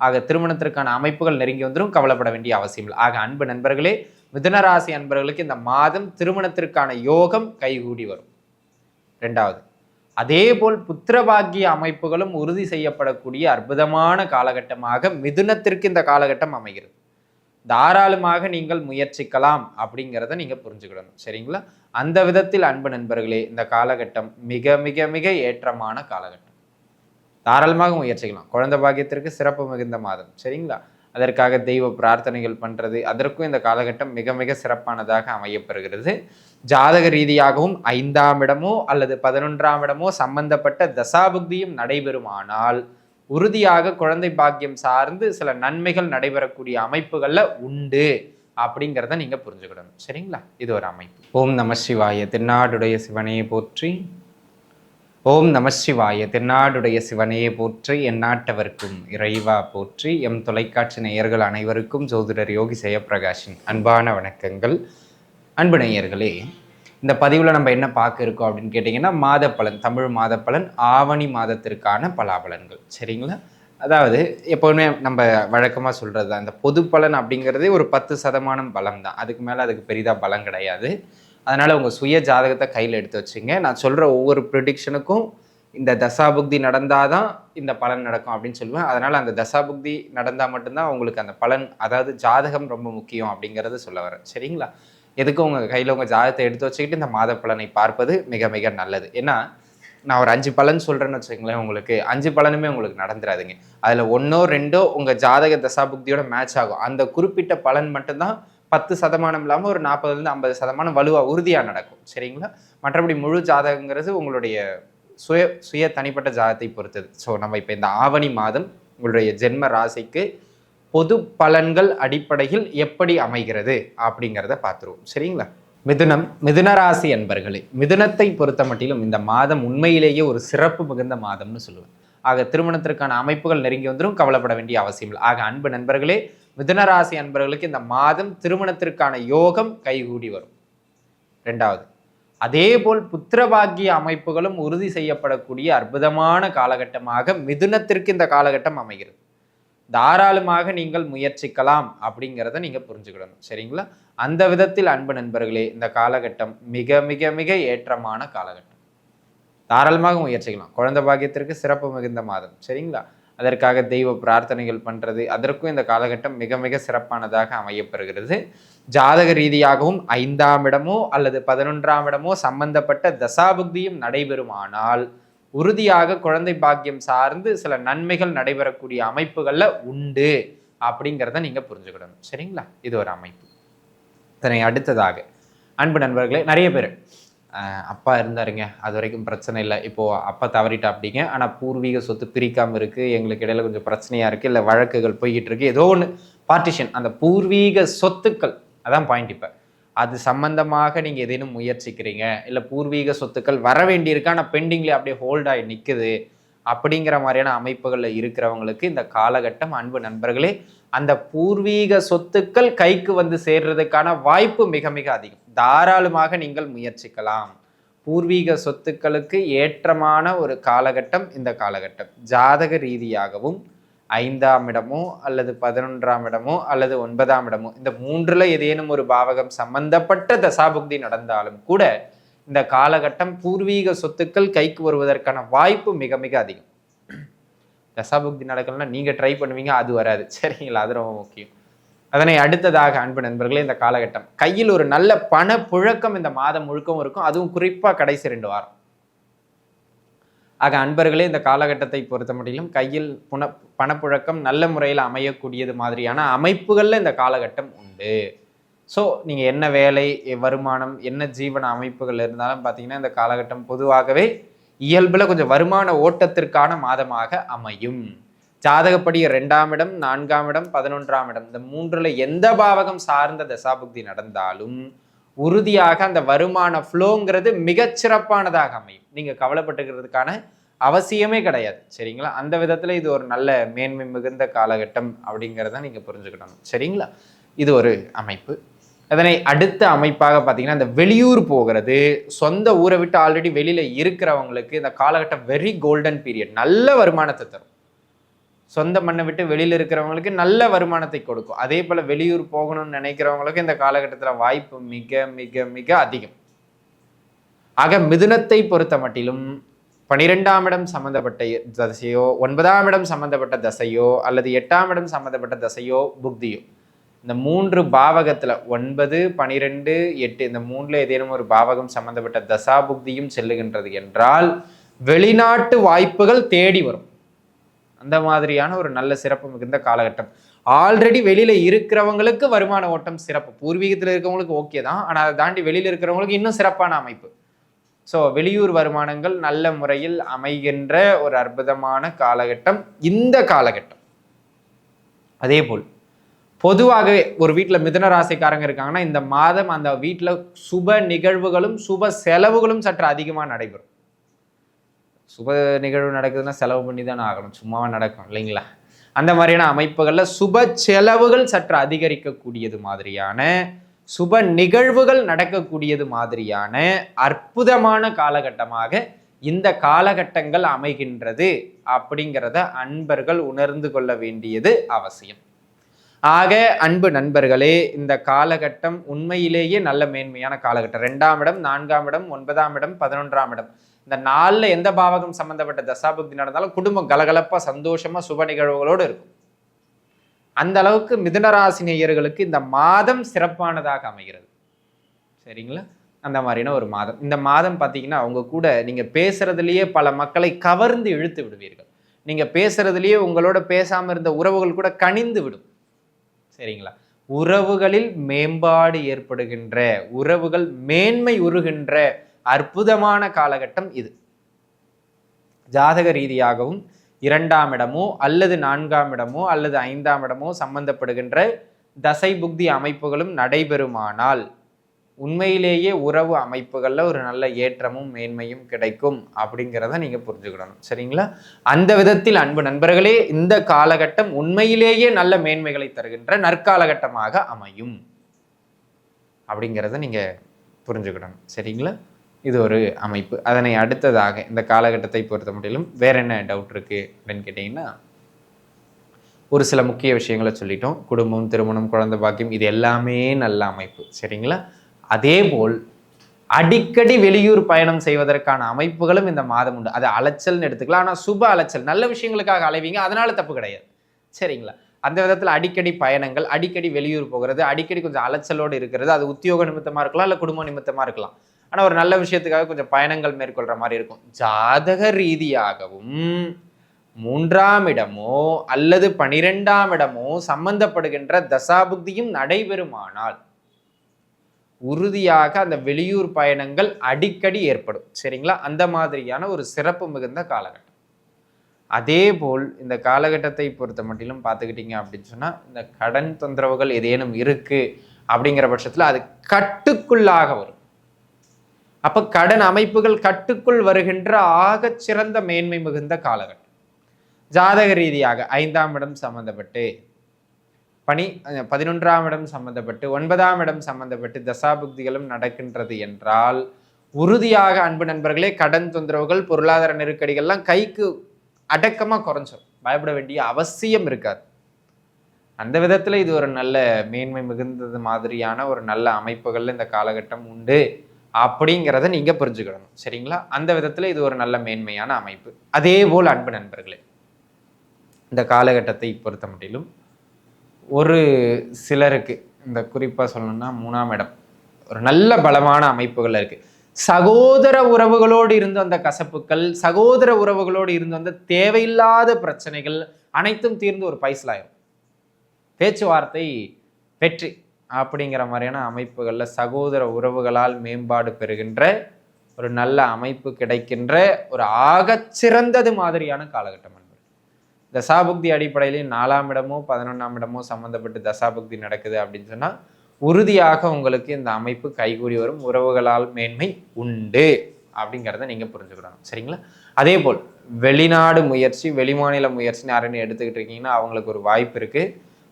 ஆக திருமணத்திற்கான அமைப்புகள் நெருங்கி வந்துடும், கவலைப்பட வேண்டிய அவசியம் இல்லை. ஆக அன்பு நண்பர்களே, மிதுனராசி அன்பர்களுக்கு இந்த மாதம் திருமணத்திற்கான யோகம் கைகூடி வரும். இரண்டாவது, அதே போல் புத்திரபாக்கிய அமைப்புகளும் உறுதி செய்யப்படக்கூடிய அற்புதமான காலகட்டமாக மிதுனத்திற்கு இந்த காலகட்டம் அமைகிறது. தாராளமாக நீங்கள் முயற்சிக்கலாம் அப்படிங்கிறத நீங்க புரிஞ்சுக்கிடணும். சரிங்களா? அந்த விதத்தில் அன்பு நண்பர்களே, இந்த காலகட்டம் மிக மிக மிக ஏற்றமான காலகட்டம். தாராளமாக முயற்சிக்கலாம். குழந்தை பாக்கியத்திற்கு சிறப்பு மிகுந்த மாதம். சரிங்களா? அதற்காக தெய்வ பிரார்த்தனைகள் பண்றது, அதற்கும் இந்த காலகட்டம் மிக மிக சிறப்பானதாக அமையப்பெறுகிறது. ஜாதக ரீதியாகவும் 5ஆம் இடமோ அல்லது 11ஆம் இடமோ சம்பந்தப்பட்ட தசாபுக்தியும் நடைபெறுமானால் உறுதியாக குழந்தை பாக்கியம் சார்ந்து சில நன்மைகள் நடைபெறக்கூடிய அமைப்புகள்ல உண்டு அப்படிங்கிறத நீங்க புரிஞ்சுக்கிடணும். சரிங்களா? இது ஒரு அமைப்பு. ஓம் நம சிவாய. தென்னாடுடைய சிவனையை போற்றி. ஓம் நம சிவாய. தென்னாடுடைய சிவனையை போற்றி. எந்நாட்டவர்க்கும் இறைவா போற்றி. எம் தொலைக்காட்சி நேயர்கள் அனைவருக்கும் ஜோதிடர் யோகி ஜெயப்பிரகாஷின் அன்பான வணக்கங்கள். அன்பு நேயர்களே, இந்த பதிவில் நம்ம என்ன பார்க்க இருக்கோம் அப்படின்னு கேட்டிங்கன்னா, மாத பலன், தமிழ் மாத பலன், ஆவணி மாதத்திற்கான பலாபலன்கள். சரிங்களா? அதாவது எப்போவுமே நம்ம வழக்கமாக சொல்கிறது தான், இந்த பொது பலன் அப்படிங்கிறதே ஒரு 10% பலம் தான். அதுக்கு மேலே அதுக்கு பெரிதாக பலம் கிடையாது. அதனால் உங்கள் சுய ஜாதகத்தை கையில் எடுத்து வச்சுங்க. நான் சொல்கிற ஒவ்வொரு ப்ரிடிக்ஷனுக்கும் இந்த தசாபுக்தி நடந்தால் தான் இந்த பலன் நடக்கும் அப்படின்னு சொல்லுவேன். அதனால் அந்த தசாபுக்தி நடந்தால் மட்டும்தான் உங்களுக்கு அந்த பலன், அதாவது ஜாதகம் ரொம்ப முக்கியம் அப்படிங்கிறத சொல்ல வரேன். சரிங்களா? எதுக்கும் உங்கள் கையில் உங்கள் ஜாதகத்தை எடுத்து வச்சுக்கிட்டு இந்த மாத பலனை பார்ப்பது மிக மிக நல்லது. ஏன்னா நான் ஒரு 5 பலன் சொல்கிறேன்னு வச்சுக்கோங்களேன், உங்களுக்கு 5 பலனுமே உங்களுக்கு நடந்துடாதுங்க. அதில் 1ஓ 2ஓ உங்கள் ஜாதக தசாபுக்தியோட மேட்ச் ஆகும். அந்த குறிப்பிட்ட பலன் மட்டும்தான் 10% இல்லாமல் ஒரு 40லேருந்து 50% வலுவாக உறுதியாக நடக்கும். சரிங்களா? மற்றபடி முழு ஜாதகங்கிறது உங்களுடைய சுய தனிப்பட்ட ஜாதகத்தை பொறுத்தது. ஸோ நம்ம இப்போ இந்த ஆவணி மாதம் உங்களுடைய ஜென்ம ராசிக்கு பொது பலன்கள் அடிப்படையில் எப்படி அமைகிறது அப்படிங்கிறத பார்த்துருவோம். சரிங்களா? மிதுனம், மிதுனராசி அன்பர்களே, மிதுனத்தை பொறுத்த மட்டிலும் இந்த மாதம் உண்மையிலேயே ஒரு சிறப்பு மிகுந்த மாதம்னு சொல்லுவேன். ஆக திருமணத்திற்கான அமைப்புகள் நெருங்கி வந்துடும், கவலைப்பட வேண்டிய அவசியம் இல்லை. ஆக அன்பு நண்பர்களே, மிதுனராசி அன்பர்களுக்கு இந்த மாதம் திருமணத்திற்கான யோகம் கைகூடி வரும். இரண்டாவது, அதே போல் புத்திரபாக்கிய அமைப்புகளும் உறுதி செய்யப்படக்கூடிய அற்புதமான காலகட்டமாக மிதுனத்திற்கு இந்த காலகட்டம் அமைகிறது. தாராளமாக நீங்கள் முயற்சிக்கலாம் அப்படிங்கிறத நீங்க புரிஞ்சுக்கிடணும். சரிங்களா? அந்த விதத்தில் அன்பு நண்பர்களே, இந்த காலகட்டம் மிக மிக மிக ஏற்றமான காலகட்டம். தாராளமாக முயற்சிக்கலாம். குழந்தை பாக்கியத்திற்கு சிறப்பு மிகுந்த மாதம். சரிங்களா? அதற்காக தெய்வ பிரார்த்தனைகள் பண்றது, அதற்கும் இந்த காலகட்டம் மிக மிக சிறப்பானதாக அமையப்பெறுகிறது. ஜாதக ரீதியாகவும் 5ஆம் இடமோ அல்லது 11ஆம் இடமோ சம்பந்தப்பட்ட தசாபுக்தியும் நடைபெறுமானால் உறுதியாக குழந்தை பாக்கியம் சார்ந்து சில நன்மைகள் நடைபெறக்கூடிய அமைப்புகள்ல உண்டு அப்படிங்கிறத நீங்க புரிஞ்சுக்கிடணும். சரிங்களா? இது ஒரு அமைப்பு. இதனை அடுத்ததாக அன்பு நண்பர்களே, நிறைய பேர் அப்பா இருந்தாருங்க, அது வரைக்கும் பிரச்சனை இல்லை, இப்போ அப்பா தவறிட்டா அப்படிங்க, ஆனால் பூர்வீக சொத்து பிரிக்காம இருக்கு, எங்களுக்கு இடையில கொஞ்சம் பிரச்சனையா இருக்கு, இல்லை வழக்குகள் போய்கிட்டு இருக்கு, ஏதோ ஒன்று பார்ட்டிஷன், அந்த பூர்வீக சொத்துக்கள் அதான் பாயிண்ட். இப்போ அது சம்பந்தமாக நீங்கள் ஏதேனும் முயற்சிக்கிறீங்க, இல்லை பூர்வீக சொத்துக்கள் வர வேண்டியிருக்கு ஆனால் பெண்டிங்லேயே அப்படியே ஹோல்ட் ஆகி நிற்குது அப்படிங்கிற மாதிரியான அமைப்புகளில் இருக்கிறவங்களுக்கு இந்த காலகட்டம் அன்பு நண்பர்களே, அந்த பூர்வீக சொத்துக்கள் கைக்கு வந்து சேர்றதுக்கான வாய்ப்பு மிக மிக அதிகம். தாராளமாக நீங்கள் முயற்சிக்கலாம். பூர்வீக சொத்துக்களுக்கு ஏற்றமான ஒரு காலகட்டம் இந்த காலகட்டம். ஜாதக ரீதியாகவும் 5ஆம் இடமோ அல்லது 11ஆம் இடமோ அல்லது 9ஆம் இடமோ, இந்த 3ல் ஏதேனும் ஒரு பாவகம் சம்பந்தப்பட்ட தசாபுக்தி நடந்தாலும் கூட இந்த காலகட்டம் பூர்வீக சொத்துக்கள் கைக்கு வருவதற்கான வாய்ப்பு மிக மிக அதிகம். தசாபுக்தி நடக்கலன்னா நீங்க ட்ரை பண்ணுவீங்க, அது வராது. சரிங்களா? அது ரொம்ப முக்கியம். அதனை அடுத்ததாக அன்பு நண்பர்களே, இந்த காலகட்டம் கையில் ஒரு நல்ல பண புழக்கம் இந்த மாதம் முழுக்கவும் இருக்கும். அதுவும் குறிப்பா கடைசி 2 வாரம். ஆக அன்பர்களே, இந்த காலகட்டத்தை பொறுத்த மட்டிலும் கையில் பணப்புழக்கம் நல்ல முறையில் அமையக்கூடியது மாதிரியான அமைப்புகள்ல இந்த காலகட்டம் உண்டு. ஸோ நீங்கள் என்ன வேலை, வருமானம், என்ன ஜீவன அமைப்புகள் இருந்தாலும் பார்த்தீங்கன்னா இந்த காலகட்டம் பொதுவாகவே இயல்பில் கொஞ்சம் வருமான ஓட்டத்திற்கான மாதமாக அமையும். ஜாதகப்படி 2ஆம் இடம், 4ஆம் இடம், 11ஆம் இடம், இந்த 3ல் எந்த பாவகம் சார்ந்த தசாபுக்தி நடந்தாலும் உறுதியாக அந்த வருமான ஃப்ளோங்கிறது மிகச்சிறப்பானதாக அமையும். நீங்கள் கவலைப்பட்டுக்கிறதுக்கான அவசியமே கிடையாது. சரிங்களா? அந்த விதத்தில் இது ஒரு நல்ல மேன்மை மிகுந்த காலகட்டம் அப்படிங்கிறத நீங்கள் புரிஞ்சுக்கிடணும். சரிங்களா? இது ஒரு அமைப்பு. அதனை அடுத்த அமைப்பாக பார்த்தீங்கன்னா, இந்த வெளியூர் போகிறது, சொந்த ஊரை விட்டு ஆல்ரெடி வெளியில் இருக்கிறவங்களுக்கு இந்த காலகட்டம் வெரி கோல்டன் பீரியட், நல்ல வருமானத்தை தரும். சொந்த மண்ணை விட்டு வெளியில் இருக்கிறவங்களுக்கு நல்ல வருமானத்தை கொடுக்கும். அதே போல் வெளியூர் போகணும்னு நினைக்கிறவங்களுக்கு இந்த காலகட்டத்தில் வாய்ப்பு மிக மிக மிக அதிகம். ஆக மிதுனத்தை பொறுத்த மட்டிலும் 12ஆம் இடம் சம்பந்தப்பட்ட தசையோ, 9ஆம் இடம் சம்பந்தப்பட்ட தசையோ, அல்லது 8ஆம் இடம் சம்பந்தப்பட்ட தசையோ, புக்தியோ, இந்த 3 பாவகத்தில் 9, 12, 8 இந்த 3ல் ஏதேனும் ஒரு பாவகம் சம்பந்தப்பட்ட தசா புக்தியும் செல்லுகின்றது என்றால் வெளிநாட்டு வாய்ப்புகள் தேடி வரும். அந்த மாதிரியான ஒரு நல்ல சிறப்பு மிகுந்த காலகட்டம். ஆல்ரெடி வெளியில இருக்கிறவங்களுக்கு வருமான ஓட்டம் சிறப்பு. பூர்வீகத்தில் இருக்கிறவங்களுக்கு ஓகே தான், ஆனால் அதை தாண்டி வெளியில் இருக்கிறவங்களுக்கு இன்னும் சிறப்பான அமைப்பு. ஸோ வெளியூர் வருமானங்கள் நல்ல முறையில் அமைகின்ற ஒரு அற்புதமான காலகட்டம் இந்த காலகட்டம். அதே போல் பொதுவாகவே ஒரு வீட்டில் மிதுன ராசிக்காரங்க இருக்காங்கன்னா இந்த மாதம் அந்த வீட்டில் சுப நிகழ்வுகளும் சுப செலவுகளும் சற்று அதிகமாக நடைபெறும். சுப நிகழ்வு நடக்குதுன்னா செலவு பண்ணி தானே ஆகணும், சும்மாவா நடக்கும் இல்லைங்களா? அந்த மாதிரியான அமைப்புகளில் சுப செலவுகள் சற்று அதிகரிக்கக்கூடியது மாதிரியான, சுப நிகழ்வுகள் நடக்கக்கூடியது மாதிரியான அற்புதமான காலகட்டமாக இந்த காலகட்டங்கள் அமைகின்றது அப்படிங்கிறத அன்பர்கள் உணர்ந்து கொள்ள வேண்டியது அவசியம். ஆக அன்பு நண்பர்களே, இந்த காலகட்டம் உண்மையிலேயே நல்ல மேன்மையான காலகட்டம். 2ஆம் இடம், 4ஆம் இடம், 9ஆம் இடம், 11ஆம் இடம், இந்த 4ல் எந்த பாவகம் சம்பந்தப்பட்ட தசாபுக்தி நடந்தாலும் குடும்பம் கலகலப்பா சந்தோஷமா சுப நிகழ்வுகளோடு இருக்கும். அந்த அளவுக்கு மிதுனராசி நேயர்களுக்கு இந்த மாதம் சிறப்பானதாக அமைகிறது. சரிங்களா? அந்த மாதிரியான ஒரு மாதம். இந்த மாதம் பார்த்தீங்கன்னா அவங்க கூட நீங்க பேசுறதுலயே பல மக்களை கவர்ந்து இழுத்து விடுவீர்கள். நீங்க பேசுறதுலயே உங்களோட பேசாம இருந்த உறவுகள் கூட கனிந்து விடும். சரிங்களா? உறவுகளில் மேம்பாடு ஏற்படுகின்ற, உறவுகள் மேன்மை உருகின்ற அற்புதமான காலகட்டம் இது. ஜாதக ரீதியாகவும் 2ஆம் இடமோ அல்லது 4ஆம் இடமோ அல்லது 5ஆம் இடமோ சம்பந்தப்படுகின்ற தசை புக்தி அமைப்புகளும் நடைபெறுமானால் உண்மையிலேயே உறவு அமைப்புகளில் ஒரு நல்ல ஏற்றமும் மேன்மையும் கிடைக்கும் அப்படிங்கிறத நீங்கள் புரிஞ்சுக்கிடணும். சரிங்களா? அந்த விதத்தில் அன்பு நண்பர்களே, இந்த காலகட்டம் உண்மையிலேயே நல்ல மேன்மைகளை தருகின்ற நற்காலகட்டமாக அமையும் அப்படிங்கிறத நீங்கள் புரிஞ்சுக்கிடணும். சரிங்களா? இது ஒரு அமைப்பு. அதனை அடுத்ததாக இந்த காலகட்டத்தை பொறுத்த முடியலும் வேற என்ன டவுட் இருக்கு அப்படின்னு கேட்டீங்கன்னா, ஒரு சில முக்கிய விஷயங்களை சொல்லிட்டோம். குடும்பம், திருமணம், குழந்தை பாக்கியம், இது எல்லாமே நல்ல அமைப்பு. சரிங்களா? அதே போல் அடிக்கடி வெளியூர் பயணம் செய்வதற்கான அமைப்புகளும் இந்த மாதம் உண்டு. அது அலைச்சல்னு எடுத்துக்கலாம், ஆனால் சுப அலைச்சல், நல்ல விஷயங்களுக்காக அலைவீங்க, அதனால தப்பு கிடையாது. சரிங்களா? அந்த விதத்தில் அடிக்கடி பயணங்கள், அடிக்கடி வெளியூர் போகிறது, அடிக்கடி கொஞ்சம் அலைச்சலோடு இருக்கிறது, அது உத்தியோக நிமித்தமாக இருக்கலாம், இல்லை குடும்ப நிமித்தமாக இருக்கலாம். ஆனால் ஒரு நல்ல விஷயத்துக்காக கொஞ்சம் பயணங்கள் மேற்கொள்கிற மாதிரி இருக்கும். ஜாதக ரீதியாகவும் 3ஆம் இடமோ அல்லது 12ஆம் இடமோ சம்பந்தப்படுகின்ற தசாபுக்தியும் நடைபெறுமானால் உறுதியாக அந்த வெளியூர் பயணங்கள் அடிக்கடி ஏற்படும். சரிங்களா? அந்த மாதிரியான ஒரு சிறப்பு மிகுந்த காலகட்டம். அதே போல் இந்த காலகட்டத்தை பொறுத்த மட்டிலும் பார்த்துக்கிட்டீங்க அப்படின்னு சொன்னால், இந்த கடன் தொந்தரவுகள் ஏதேனும் இருக்கு அப்படிங்கிற பட்சத்தில் அது கட்டுக்குள்ளாக வரும். அப்ப கடன் அமைப்புகள் கட்டுக்குள் வருகின்ற ஆகச் சிறந்த மேன்மை மிகுந்த காலகட்டம். ஜாதக ரீதியாக 5ஆம் இடம் சம்பந்தப்பட்டு 11ஆம் இடம் சம்பந்தப்பட்டு 9ஆம் இடம் சம்பந்தப்பட்டு தசாபுக்திகளும் நடக்கின்றது என்றால் உறுதியாக அன்பு நண்பர்களே, கடன் தொந்தரவுகள், பொருளாதார நெருக்கடிகள்லாம் கைக்கு அடக்கமாக குறைஞ்சிடும். பயப்பட வேண்டிய அவசியம் இருக்காது. அந்த விதத்தில் இது ஒரு நல்ல மேன்மை மிகுந்தது மாதிரியான ஒரு நல்ல அமைப்புகள்ல இந்த காலகட்டம் உண்டு அப்படிங்கிறத நீங்க புரிஞ்சுக்கணும். சரிங்களா? அந்த விதத்தில் இது ஒரு நல்ல மேன்மையான அமைப்பு. அதே போல் அன்பு நண்பர்களே, இந்த காலகட்டத்தை பொறுத்த மட்டிலும் ஒரு சிலருக்கு இந்த குறிப்பாக சொல்லணும்னா 3ஆம் இடம் ஒரு நல்ல பலமான அமைப்புகள் இருக்கு. சகோதர உறவுகளோடு இருந்த அந்த கசப்புக்கள், சகோதர உறவுகளோடு இருந்த அந்த தேவையில்லாத பிரச்சனைகள் அனைத்தும் தீர்ந்து ஒரு பைசலாயிரும். பேச்சுவார்த்தை வெற்றி அப்படிங்கிற மாதிரியான அமைப்புகளில் சகோதர உறவுகளால் மேம்பாடு பெறுகின்ற ஒரு நல்ல அமைப்பு கிடைக்கின்ற ஒரு ஆகச்சிறந்தது மாதிரியான காலகட்டம். தசாபுக்தி அடிப்படையிலையும் 4ஆம் இடமோ 11ஆம் இடமோ சம்மந்தப்பட்டு தசாபுக்தி நடக்குது அப்படின்னு சொன்னால் உறுதியாக உங்களுக்கு இந்த அமைப்பு கைகூடி வரும். உறவுகளால் மேன்மை உண்டு அப்படிங்கிறத நீங்கள் புரிஞ்சுக்கிடணும். சரிங்களா? அதே போல் வெளிநாடு முயற்சி, வெளிமாநில முயற்சின்னு யாருன்னு எடுத்துக்கிட்டு இருக்கீங்கன்னா அவங்களுக்கு ஒரு வாய்ப்பு இருக்குது.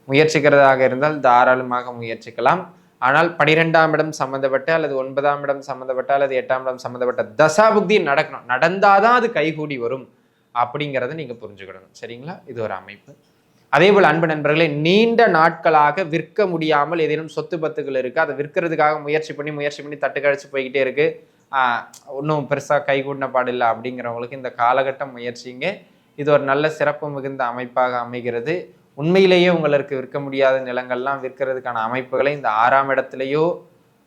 முயற்சிக்கிறதாக இருந்தால் தாராளமாக முயற்சிக்கலாம். ஆனால் 12ஆம் இடம் சம்மந்தப்பட்ட அல்லது 9ஆம் இடம் சம்மந்தப்பட்ட அல்லது 8ஆம் இடம் சம்மந்தப்பட்ட தசாபுக்தி நடக்கணும். நடந்தாதான் அது கைகூடி வரும் அப்படிங்கிறத நீங்க புரிஞ்சுக்கிடணும். சரிங்களா? இது ஒரு அமைப்பு. அதே போல் அன்பு நண்பர்களே, நீண்ட நாட்களாக விற்க முடியாமல் ஏதேனும் சொத்து பத்துகள் இருக்கு, அதை விற்கிறதுக்காக முயற்சி பண்ணி தட்டு கழிச்சு போய்கிட்டே இருக்கு, ஒன்றும் பெருசா கைகூடின பாடில்லை அப்படிங்கிறவங்களுக்கு இந்த காலகட்டம் முயற்சிங்க. இது ஒரு நல்ல சிறப்பு மிகுந்த அமைப்பாக அமைகிறது. உண்மையிலேயே உங்களுக்கு விற்க முடியாத நிலங்கள்லாம் விற்கிறதுக்கான அமைப்புகளை இந்த 6ஆம் இடத்திலேயோ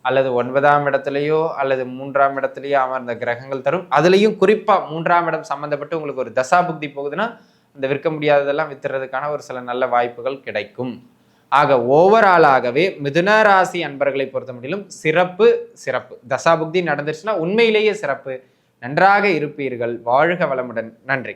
அல்லது 9ஆம் இடத்திலேயோ அல்லது 3ஆம் இடத்திலேயோ அமர்ந்த கிரகங்கள் தரும். அதுலேயும் குறிப்பாக 3ஆம் இடம் சம்மந்தப்பட்டு உங்களுக்கு ஒரு தசாபுக்தி போகுதுன்னா அந்த விற்க முடியாததெல்லாம் வித்துறதுக்கான ஒரு சில நல்ல வாய்ப்புகள் கிடைக்கும். ஆக ஓவராலாகவே மிதுன ராசி அன்பர்களை பொறுத்த முடியும் சிறப்பு சிறப்பு. தசாபுக்தி நடந்துச்சுன்னா உண்மையிலேயே சிறப்பு. நன்றாக இருப்பீர்கள். வாழ்க வளமுடன். நன்றி.